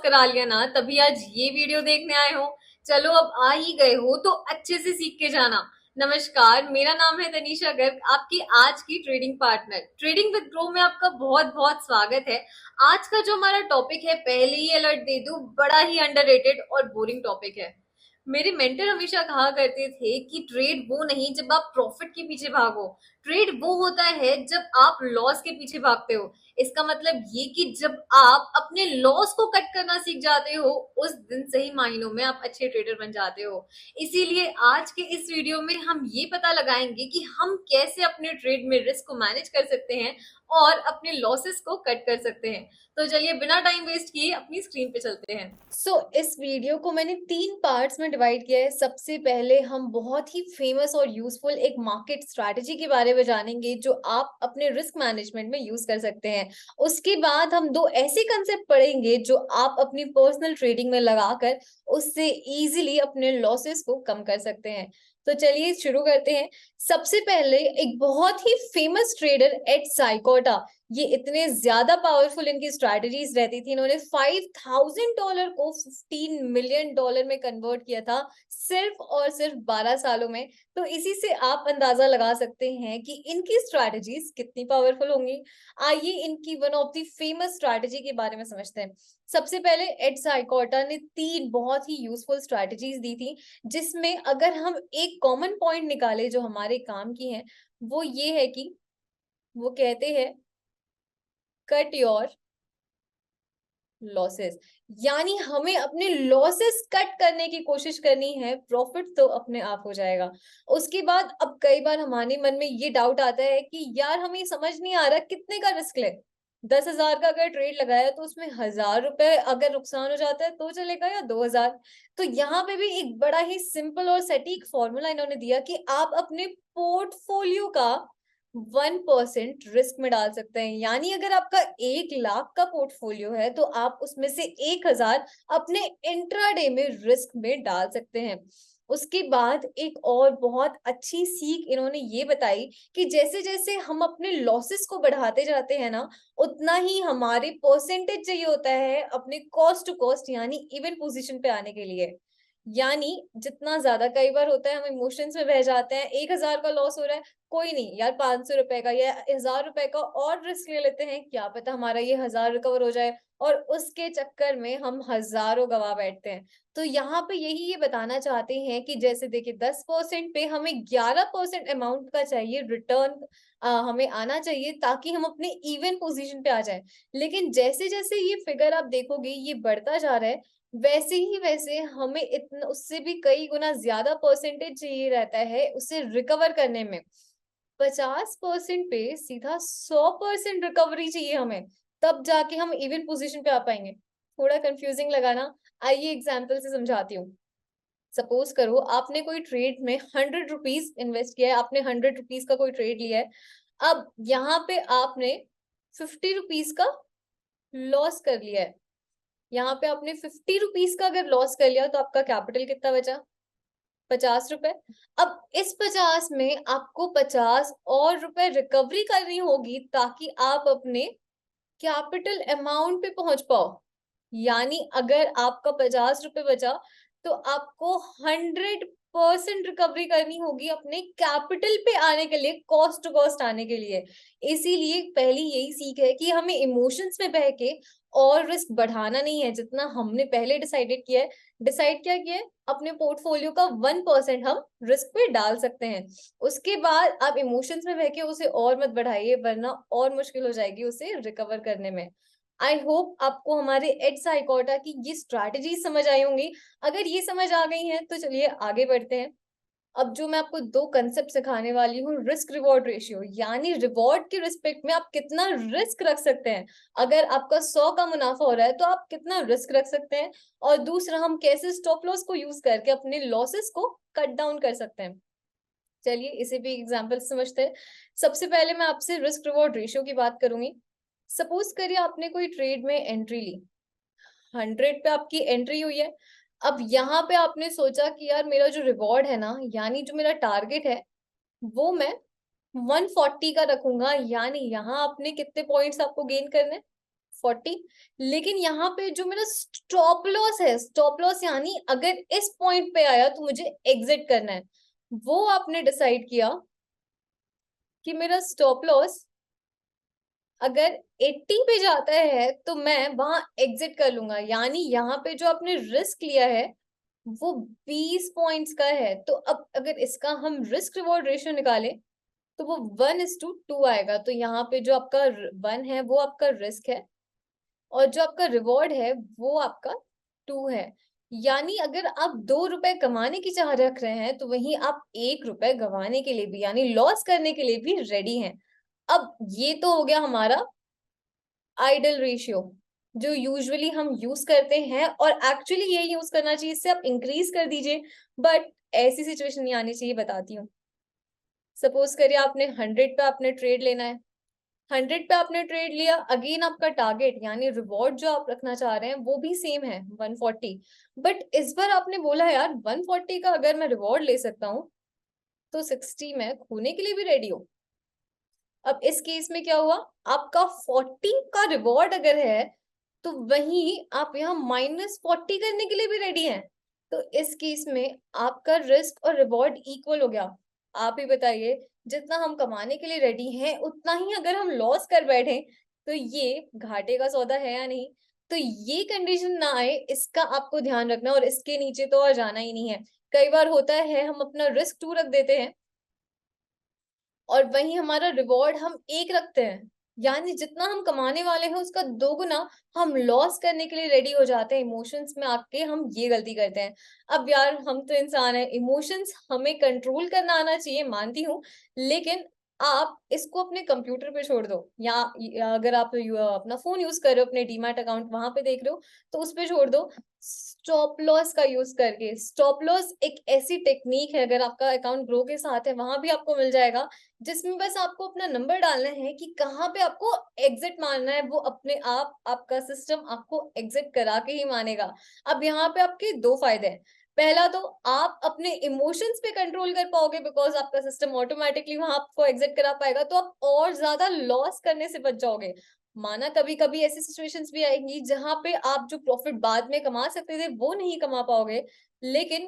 करा लिया ना, तभी आज ये वीडियो देखने आए हो। चलो अब आ ही गए हो तो अच्छे से सीख के जाना। नमस्कार, मेरा नाम है तनीषा गर्ग, आपकी आज की trading partner. Trading with grow में आपका बहुत बहुत स्वागत है। आज का जो हमारा टॉपिक है, पहले ही अलर्ट दे दूं, बड़ा ही अंडररेटेड और बोरिंग टॉपिक है। मेरे मेंटर हमेशा कहा करते थे कि ट्रेड वो नहीं जब आप प्रॉफिट के पीछे भागो, ट्रेड वो होता है जब आप लॉस के पीछे भागते हो। इसका मतलब ये कि जब आप अपने लॉस को कट करना सीख जाते हो, उस दिन से ही मायनों में आप अच्छे ट्रेडर बन जाते हो। इसीलिए आज के इस वीडियो में हम ये पता लगाएंगे कि हम कैसे अपने ट्रेड में रिस्क को मैनेज कर सकते हैं और अपने लॉसेस को कट कर सकते हैं। तो चलिए बिना टाइम वेस्ट किए अपनी स्क्रीन पे चलते हैं। इस वीडियो को मैंने 3 पार्ट्स में डिवाइड किया है। सबसे पहले हम बहुत ही फेमस और यूजफुल एक मार्केट स्ट्रैटेजी के बारे में जानेंगे जो आप अपने रिस्क मैनेजमेंट में यूज कर सकते हैं। उसके बाद हम 2 ऐसे कंसेप्ट पढ़ेंगे जो आप अपनी पर्सनल ट्रेडिंग में लगाकर उससे इजीली अपने लॉसेस को कम कर सकते हैं। तो चलिए शुरू करते हैं। सबसे पहले एक बहुत ही फेमस ट्रेडर एड साइकोटा, ये इतने ज्यादा पावरफुल इनकी स्ट्रैटेजीज रहती थी, इन्होंने $5,000 को $15 मिलियन में कन्वर्ट किया था सिर्फ और सिर्फ 12 सालों में। तो इसी से आप अंदाजा लगा सकते हैं कि इनकी स्ट्रैटेजीज कितनी पावरफुल होंगी। आइए इनकी one of the famous strategy के बारे में समझते हैं। सबसे पहले एड साइकोटा ने 3 बहुत ही यूजफुल स्ट्रैटेजीज दी थी, जिसमें अगर हम एक कॉमन पॉइंट निकाले जो हमारे काम की है, वो ये है कि वो कहते हैं कट योर लॉसेस। यानी हमें अपने लॉसेस कट करने की कोशिश करनी है, प्रॉफिट तो अपने आप हो जाएगा। उसके बाद अब कई बार हमारे मन में ये डाउट आता है कि यार हमें समझ नहीं आ रहा कितने का रिस्क ले। 10,000 का अगर ट्रेड लगाया तो उसमें 1,000 रुपए अगर नुकसान हो जाता है तो चलेगा या 2,000। तो यहाँ पे भी एक बड़ा ही सिंपल और सटीक फॉर्मूला इन्होंने दिया कि आप अपने पोर्टफोलियो का 1% रिस्क में डाल सकते हैं। यानी अगर आपका 1 लाख का पोर्टफोलियो है तो आप उसमें से 1,000 अपने इंट्राडे में रिस्क में डाल सकते हैं। उसके बाद एक और बहुत अच्छी सीख इन्होंने ये बताई कि जैसे जैसे हम अपने लॉसेस को बढ़ाते जाते हैं ना, उतना ही हमारे परसेंटेज चाहिए होता है अपने कॉस्ट टू कॉस्ट यानी इवन पोजीशन पे आने के लिए। यानी जितना ज्यादा कई बार होता है हम इमोशंस में बह जाते हैं, 1,000 का लॉस हो रहा है, कोई नहीं यार 500 रुपए का या 1,000 रुपए का और रिस्क ले लेते हैं, क्या पता हमारा ये 1,000 रिकवर हो जाए, और उसके चक्कर में हम हजारों गवा बैठते हैं। तो यहाँ पे यही ये बताना चाहते हैं कि जैसे देखिए 10% पे हमें 11% अमाउंट का चाहिए रिटर्न, हमें आना चाहिए ताकि हम अपने इवन पोजीशन पे आ जाए। लेकिन जैसे जैसे ये फिगर आप देखोगे ये बढ़ता जा रहा है, वैसे ही वैसे हमें इतना उससे भी कई गुना ज्यादा परसेंटेज चाहिए रहता है उसे रिकवर करने में। 50% पे सीधा 100% रिकवरी चाहिए हमें, तब जाके हम इवन पोजीशन पे आ पाएंगे। थोड़ा कंफ्यूजिंग लगा ना? आइए एग्जाम्पल से समझाती हूँ। सपोज करो आपने कोई ट्रेड में 100 रुपीज इन्वेस्ट किया है, आपने 100 रुपीज का कोई ट्रेड लिया है। अब यहाँ पे आपने 50 रुपीज का लॉस कर लिया है। यहाँ पे आपने 50 रुपीज का अगर लॉस कर लिया तो आपका कैपिटल कितना बचा? 50 रुपए। अब इस 50 में आपको 50 और रुपए रिकवरी करनी होगी ताकि आप अपने कैपिटल अमाउंट पे पहुंच पाओ। यानी अगर आपका 50 रुपए बचा तो आपको 100% रिकवरी करनी होगी अपने कैपिटल पे आने के लिए, कॉस्ट टू कॉस्ट आने के लिए। इसीलिए पहली यही सीख है कि हमें इमोशंस में बह के और रिस्क बढ़ाना नहीं है, जितना हमने पहले डिसाइड क्या किया है, अपने पोर्टफोलियो का 1% हम रिस्क पे डाल सकते हैं। उसके बाद आप इमोशंस में बह के उसे और मत बढ़ाइए, वरना और मुश्किल हो जाएगी उसे रिकवर करने में। आई होप आपको हमारे एड साइकोटा की ये स्ट्रैटेजी समझ आई होंगी। अगर ये समझ आ गई है तो चलिए आगे बढ़ते हैं। अब जो मैं आपको 2 कंसेप्ट सिखाने वाली हूँ, रिस्क रिवॉर्ड रेशियो, यानी रिवॉर्ड के रिस्पेक्ट में आप कितना रिस्क रख सकते हैं। अगर आपका 100 का मुनाफा हो रहा है तो आप कितना रिस्क रख सकते हैं, और दूसरा हम कैसे स्टॉप लॉस को यूज करके अपने लॉसेस को कट डाउन कर सकते हैं। चलिए इसे भी एग्जाम्पल समझते हैं। सबसे पहले मैं आपसे रिस्क रिवॉर्ड रेशियो की बात करूंगी। सपोज करिए आपने कोई ट्रेड में एंट्री ली, 100 पे आपकी एंट्री हुई है। अब यहाँ पे आपने सोचा कि यार मेरा जो रिवॉर्ड है ना, यानी जो मेरा टारगेट है, वो मैं 140 का रखूंगा। यानी यहाँ आपने कितने पॉइंट्स आपको गेन करने? 40। लेकिन यहाँ पे जो मेरा स्टॉप लॉस है, स्टॉप लॉस यानी अगर इस पॉइंट पे आया तो मुझे एग्जिट करना है, वो आपने डिसाइड किया कि मेरा स्टॉप लॉस अगर 80 पे जाता है तो मैं वहां एग्जिट कर लूंगा। यानी यहाँ पे जो आपने रिस्क लिया है वो 20 पॉइंट्स का है। तो अब अगर इसका हम रिस्क रिवॉर्ड रेशियो निकालें तो वो 1:2 आएगा। तो यहाँ पे जो आपका 1 है वो आपका रिस्क है, और जो आपका रिवॉर्ड है वो आपका 2 है। यानी अगर आप 2 रुपए कमाने की चाह रख रहे हैं तो वहीं आप 1 रुपए गंवाने के लिए भी, यानी लॉस करने के लिए भी रेडी हैं। अब ये तो हो गया हमारा आइडल रेशियो जो यूजुअली हम यूज करते हैं, और एक्चुअली ये यूज करना चाहिए, इससे आप इंक्रीज कर दीजिए। बट ऐसी सिचुएशन नहीं आनी चाहिए, बताती हूँ। सपोज करिए आपने 100 पे आपने ट्रेड लेना है, 100 पे आपने ट्रेड लिया, अगेन आपका टारगेट यानी रिवॉर्ड जो आप रखना चाह रहे हैं वो भी सेम है 140। बट इस बार आपने बोला यार 140 का अगर मैं रिवॉर्ड ले सकता हूँ तो 60 में खोने के लिए भी रेडी हो। अब इस केस में क्या हुआ, आपका 40 का रिवॉर्ड अगर है तो वहीं आप यहाँ -40 करने के लिए भी रेडी हैं। तो इस केस में आपका रिस्क और रिवॉर्ड इक्वल हो गया। आप ही बताइए, जितना हम कमाने के लिए रेडी हैं उतना ही अगर हम लॉस कर बैठे तो ये घाटे का सौदा है या नहीं। तो ये कंडीशन ना आए, इसका आपको ध्यान रखना, और इसके नीचे तो और जाना ही नहीं है। कई बार होता है हम अपना रिस्क 2 रख देते हैं और वहीं हमारा रिवॉर्ड हम 1 रखते हैं, यानी जितना हम कमाने वाले हैं उसका 2 गुना हम लॉस करने के लिए रेडी हो जाते हैं। इमोशंस में आके हम ये गलती करते हैं। अब यार हम तो इंसान है, इमोशंस हमें कंट्रोल करना आना चाहिए, मानती हूँ। लेकिन आप इसको अपने कंप्यूटर पे छोड़ दो, या अगर आप अपना फोन यूज कर रहे हो, अपने डीमैट अकाउंट वहां पे देख रहे हो, तो उस पे छोड़ दो। स्टॉप लॉस का यूज करके, स्टॉप लॉस एक ऐसी टेक्निक है, अगर आपका अकाउंट ग्रो के साथ है वहां भी आपको मिल जाएगा, जिसमें बस आपको अपना नंबर डालना है कि कहाँ पे आपको एग्जिट मारना है। वो अपने आप आपका सिस्टम आपको एग्जिट करा के ही मानेगा। अब यहाँ पे आपके 2 फायदे हैं। पहला तो आप अपने इमोशंस पे कंट्रोल कर पाओगे, बिकॉज आपका सिस्टम ऑटोमेटिकली वहां आपको एग्जिट करा पाएगा, तो आप और ज्यादा लॉस करने से बच जाओगे। माना कभी कभी ऐसी सिचुएशंस भी आएंगी जहां पे आप जो प्रॉफिट बाद में कमा सकते थे वो नहीं कमा पाओगे, लेकिन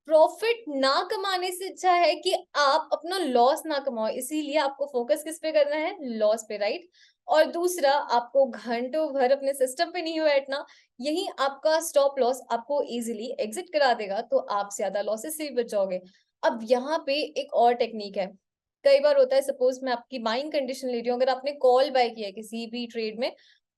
प्रॉफिट ना कमाने से अच्छा है कि आप अपना लॉस ना कमाओ। इसीलिए आपको फोकस किस पे करना है, लॉस पे, राइट। और दूसरा, आपको घंटों भर अपने सिस्टम पे नहीं बैठना, यही आपका स्टॉप लॉस आपको इजीली एग्जिट करा देगा, तो आप ज्यादा लॉसेस से भी बच जाओगे। अब यहाँ पे एक और टेक्निक है। कई बार होता है, सपोज मैं आपकी बाइंग कंडीशन ले रही हूँ, अगर आपने कॉल बाय किया है किसी भी ट्रेड में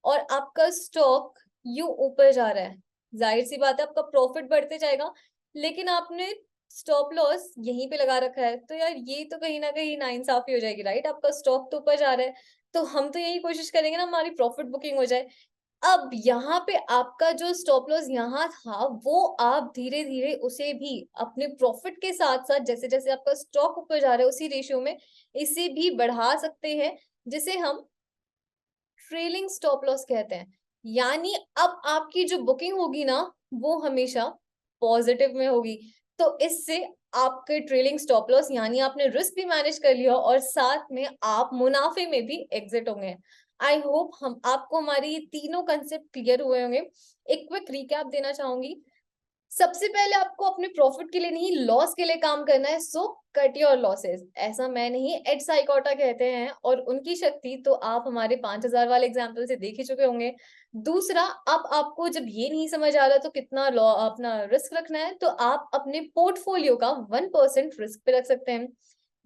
और आपका स्टॉक यू ऊपर जा रहा है, जाहिर सी बात है आपका प्रॉफिट बढ़ते जाएगा, लेकिन आपने स्टॉप लॉस यहीं पे लगा रखा है, तो यार ये तो कहीं ना कहीं नाइंसाफी हो जाएगी, राइट। आपका स्टॉक तो ऊपर जा रहा है, तो हम तो यही कोशिश करेंगे ना हमारी प्रॉफिट बुकिंग हो जाए। अब यहाँ पे आपका जो स्टॉप लॉस यहाँ था वो आप धीरे धीरे उसे भी अपने प्रॉफिट के साथ साथ, जैसे जैसे आपका स्टॉक ऊपर जा रहा है उसी रेशियो में इसे भी बढ़ा सकते हैं, जिसे हम ट्रेलिंग स्टॉप लॉस कहते हैं। यानी अब आपकी जो बुकिंग होगी ना वो हमेशा पॉजिटिव में होगी। तो इससे आपके ट्रेलिंग स्टॉप लॉस यानी आपने रिस्क भी मैनेज कर लिया और साथ में आप मुनाफे में भी एग्जिट होंगे। आई होप हम आपको हमारी ये तीनों कंसेप्ट क्लियर हुए होंगे। एक क्विक रिकैप देना चाहूंगी। सबसे पहले आपको अपने प्रॉफिट के लिए नहीं, लॉस के लिए काम करना है। सो कट योर लॉसेस, ऐसा मैं नहीं, एड साइकोटा कहते हैं, और उनकी शक्ति तो आप हमारे 5000 वाले एग्जाम्पल से देख ही चुके होंगे। दूसरा, अब आपको जब ये नहीं समझ आ रहा तो कितना अपना रिस्क रखना है, तो आप अपने पोर्टफोलियो का 1% रिस्क पे रख सकते हैं।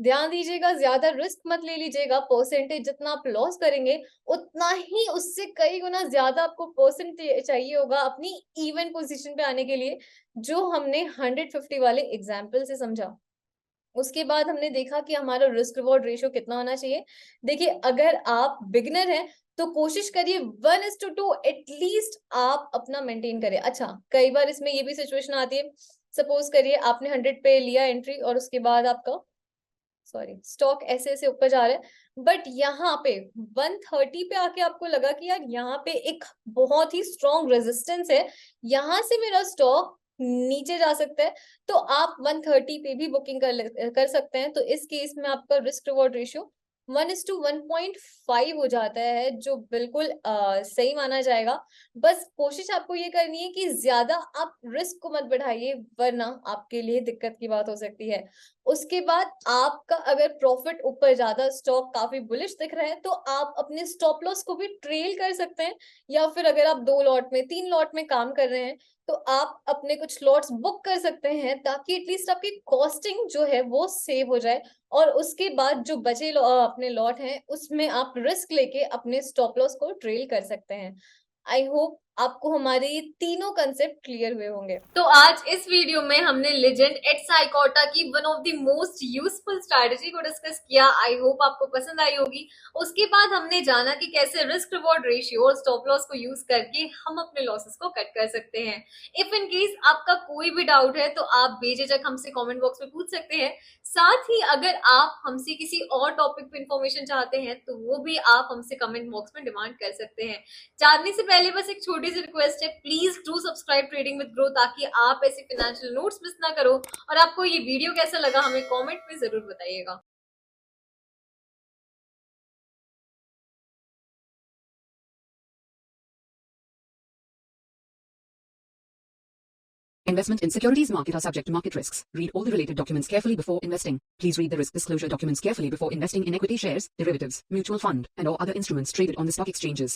ध्यान दीजिएगा, ज्यादा रिस्क मत ले लीजिएगा। परसेंटेज जितना आप लॉस करेंगे उतना ही उससे कई गुना ज्यादा आपको परसेंट चाहिए होगा अपनी इवन पोजीशन पे आने के लिए, जो हमने 150 वाले एग्जाम्पल से समझा। उसके बाद हमने देखा कि हमारा रिस्क रिवॉर्ड रेशियो कितना होना चाहिए। देखिए, अगर आप बिगनर हैं तो कोशिश करिए 1:2 एटलीस्ट आप अपना मेंटेन करें। अच्छा, कई बार इसमें ये भी सिचुएशन आती है, सपोज करिए आपने 100 पे लिया एंट्री और उसके बाद आपका स्टॉक ऐसे ऐसे ऊपर जा रहा है, बट यहाँ पे 130 पे आके आपको लगा कि यार यहाँ पे एक बहुत ही स्ट्रॉन्ग रेजिस्टेंस है, यहाँ से मेरा स्टॉक नीचे जा सकता है, तो आप 130 पे भी बुकिंग कर सकते हैं। तो इस केस में आपका रिस्क रिवॉर्ड रेशियो 1:1.5 हो जाता है, जो बिल्कुल सही माना जाएगा। बस कोशिश आपको ये करनी है कि ज्यादा आप रिस्क को मत बढ़ाइए, वरना आपके लिए दिक्कत की बात हो सकती है। उसके बाद आपका अगर प्रॉफिट ऊपर ज्यादा, स्टॉक काफी बुलिश दिख रहा है, तो आप अपने स्टॉप लॉस को भी ट्रेल कर सकते हैं, या फिर अगर आप 2 लॉट में 3 लॉट में काम कर रहे हैं तो आप अपने कुछ लॉट्स बुक कर सकते हैं, ताकि एटलीस्ट आपकी कॉस्टिंग जो है वो सेव हो जाए। और उसके बाद जो बचे अपने लॉट हैं, उसमें आप रिस्क लेके अपने स्टॉप लॉस को ट्रेल कर सकते हैं। आई होप आपको हमारे ये तीनों कंसेप्ट क्लियर हुए होंगे। तो आज इस वीडियो में हमने लेजेंड एट्स आइकोटा की one of the most useful strategy को डिस्कस किया। आई होप आपको पसंद आई होगी। उसके बाद हमने जाना कि कैसे रिस्क रिवॉर्ड रेशियो और स्टॉप लॉस को यूज करके हम अपने लॉसेस को कट कर सकते हैं। इफ इन केस आपका कोई भी डाउट है तो आप बेझिझक हमसे कमेंट बॉक्स में पूछ सकते हैं। साथ ही अगर आप हमसे किसी और टॉपिक पे इंफॉर्मेशन चाहते हैं तो वो भी आप हमसे कमेंट बॉक्स में डिमांड कर सकते हैं। जानने से पहले बस एक छोटी सी रिक्वेस्ट है, please do subscribe trading with grow, ताकि आप ऐसे फाइनेंशियल नोट्स मिस ना करो। और आपको ये वीडियो कैसा लगा हमें कमेंट में जरूर बताइएगा। Investment in securities market are subject to market risks. Read all the related documents carefully before investing. Please read the risk disclosure documents carefully before investing in equity shares, derivatives, mutual fund, and or other instruments traded on the stock exchanges.